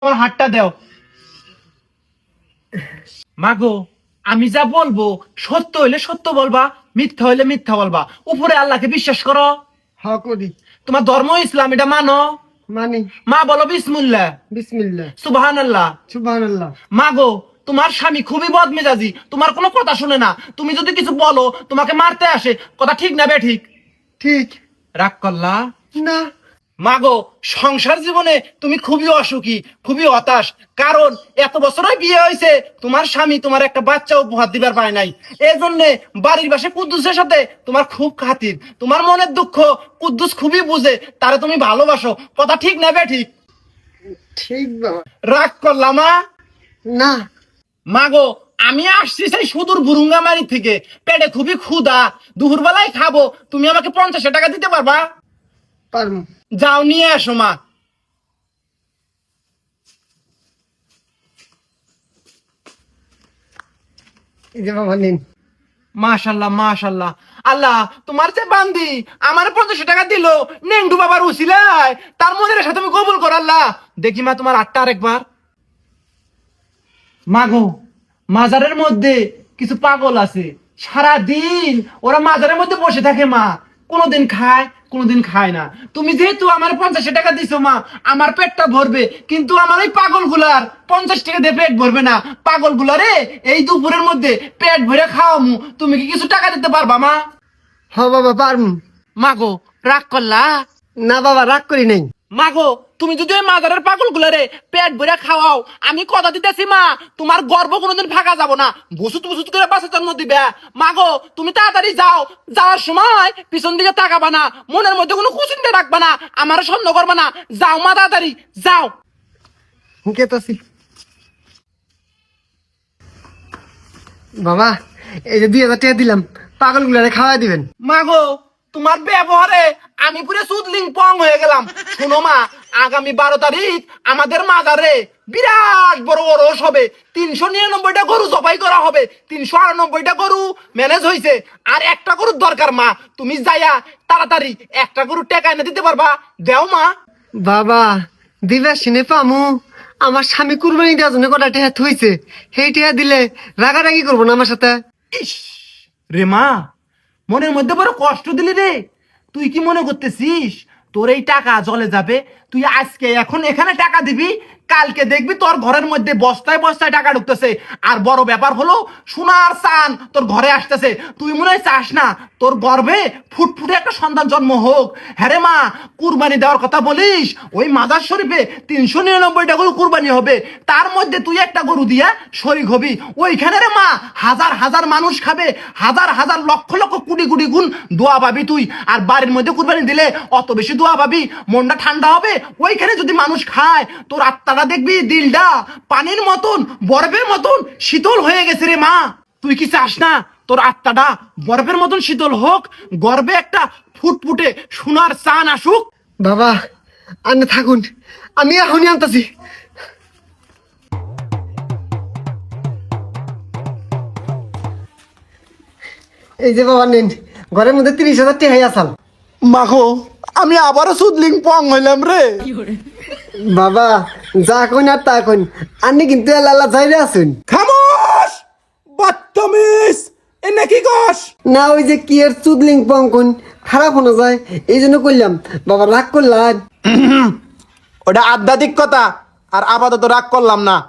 আমার হাতটা দাও। মাগো, আমি যা বলবো সত্য হইলে সত্য বলবা, মিথ্যা হইলে মিথ্যা বলবা। উপরে আল্লাহকে বিশ্বাস করো? হ্যাঁ করি। তোমার ধর্ম ইসলাম, এটা মানো? মানি। মা বলো বিসমিল্লাহ। বিসমিল্লাহ। সুবহানাল্লাহ। সুবহানাল্লাহ। মাগো, তোমার স্বামী খুবই বদমেজাজি, তোমার কোনো কথা শুনে না। তুমি যদি কিছু বলো তোমাকে মারতে আসে। কথা ঠিক না বে ঠিক? ঠিক। রাগ করলা? না। মাগো, সংসার জীবনে তুমি খুবই অসুখী, খুবই হতাশ। কারণ এত বছর বিয়ে হয়েছে, তোমার স্বামী তোমার একটা বাচ্চা উপহার দিবার পায় নাই। এই জন্য বাড়ির বাসে কুদ্দুসের সাথে তোমার খুব খাতির। তোমার মনের দুঃখ কুদ্দুস খুবই বুঝে, তারে তুমি ভালোবাসো। কথা ঠিক না বে ঠিক? ঠিক বাবা। রাগ করলাম? না। মাগো, আমি আসছি সেই সুদূর বুরুঙ্গামারি থেকে। পেটে খুবই ক্ষুধা, দুপুর বেলায় খাবো। তুমি আমাকে 50 টাকা দিতে পারবা? পারমু। যাও নিয়ে আসো মা। এই যে বাবা নিন। মাশাল্লাহ মাশাল্লাহ। আল্লাহ, তোমার যে বান্দি আমার 50 টাকা দিল নেংডু বাবার উসিলায়, তার মনের সাথে তুমি কবুল কর আল্লাহ। দেখি মা তোমার আটটা আরেকবার। মাগো, মাজারের মধ্যে কিছু পাগল আছে, সারা দিন ওরা মাজারের মধ্যে বসে থাকে মা। কোনোদিন খায় কোনোদিন খায় না। তুমি যেহেতু আমার 50 টাকা দিছো মা, আমার পেটটা ভরবে, কিন্তু আমার এই পাগল গুলার 50 টাকা দিয়ে পেট ভরবে না। পাগল গুলারে এই দুপুরের মধ্যে পেট ভরে খাওয়ামু। তুমি কি কিছু টাকা দিতে পারবা মা? হ্যাঁ বাবা পারমু। মাগো, রাগ করলা? না বাবা রাগ করি নাই। মাগো, তুমি যদি ওই মাজারের পাগল গুলারে পেট ভরে খাওয়াও, আমি কথা দিতেছি মা, তোমার গর্ব কোনোদিন ফাঁকা যাব না। বুসুত বুসুত করে বাসে জন্ম দিবে। মাগো, তুমি তাড়াতাড়ি যাও। যাওয়ার সময় পিছন দিকে তাকাবা না, মনের মধ্যে কোনো কুচিন্তা রাখবা না, আমার সন্দেহ করবা না। যাও মা, তাড়াতাড়ি যাও। কেতাছি বাবা। এই যে 2000 টাকা দিলাম, পাগল গুলারে খাওয়া দিবেন। মাগো, তোমার ব্যবহারে আমি পুরো সুদলিং পং হয়ে গেলাম। শোনো মা, আগামী 12 তারিখ আমাদের মাজারে বিরাট বড় ওরস হবে। 399টা গরু জবাই করা হবে। 398টা গরু ম্যানেজ হয়েছে, আর একটা গরুর দরকার মা। তুমি যাইয়া তাড়াতাড়ি একটা গরুর টাকা এনে দিতে পারবা? দেও মা। বাবা দিবা শুনে পামু। আমার স্বামী কুরবানি দেওয়ার জন্য কটা টাকা থইছে, সেই টাকা দিলে রাগারাগি করবো না আমার সাথে? ইস রে মা, মনের মধ্যে বড় কষ্ট দিলি রে। তুই কি মনে করতেছিস তোর এই টাকা জলে যাবে? তুই আজকে এখন এখানে টাকা দিবি, কালকে দেখবি তোর ঘরের মধ্যে বস্তায় বস্তায় টাকা ঢুকতেছে। আর বড় ব্যাপার হলো সোনার চান তোর ঘরে আসতেছে। তুই মনে হয় চাস না তোর গর্ভে ফুটফুটে একটা সন্তান জন্ম হোক? হ্যাঁ রে মা, কুরবানি দেওয়ার কথা বলিস, ওই মাজার শরীফে 399টা গরু কুরবানি হবে। তার মধ্যে তুই একটা গরু দিয়া শরীক হবি। ওইখানে রে মা হাজার হাজার মানুষ খাবে, হাজার হাজার লক্ষ লক্ষ কোটি কোটি গুণ দোয়া পাবি তুই। আর বাড়ির মধ্যে কুরবানি দিলে অত বেশি দোয়া পাবি, মনটা ঠান্ডা হবে। ওইখানে যদি মানুষ খায়, তোর আত্মাটা দেখবি দিলটা পানির মতন বরফের মতন শীতল হয়ে গেছে রে মা। তুই কি চাস না তোর আত্মাটা বরফের মতন শীতল হোক, গর্বে একটা ফুটফুটে সোনার চান আসুক? বাবা আনে থাকুন, আমি এখনই আনতাছি। এই যে বাবা নেন, ঘরের মধ্যে 30,000 টাকা আসাল। মাগো, আমি আবারও সুদলিং পং হইলাম রে। বাবা যা কইন আর তা কইন, আন্নি কিন্তু আল্লাহ যাইরে আছেন। খামোশ, বদতমিজ। এনে কি কস? না ওই যে কি এর চুদলিং পং কোন খারাপ হয়ে যায়, এই জন্য কইলাম। বাবা রাগ করলাম? ওটা আধ্যাত্মিক কথা, আর আপাতত রাগ করলাম না।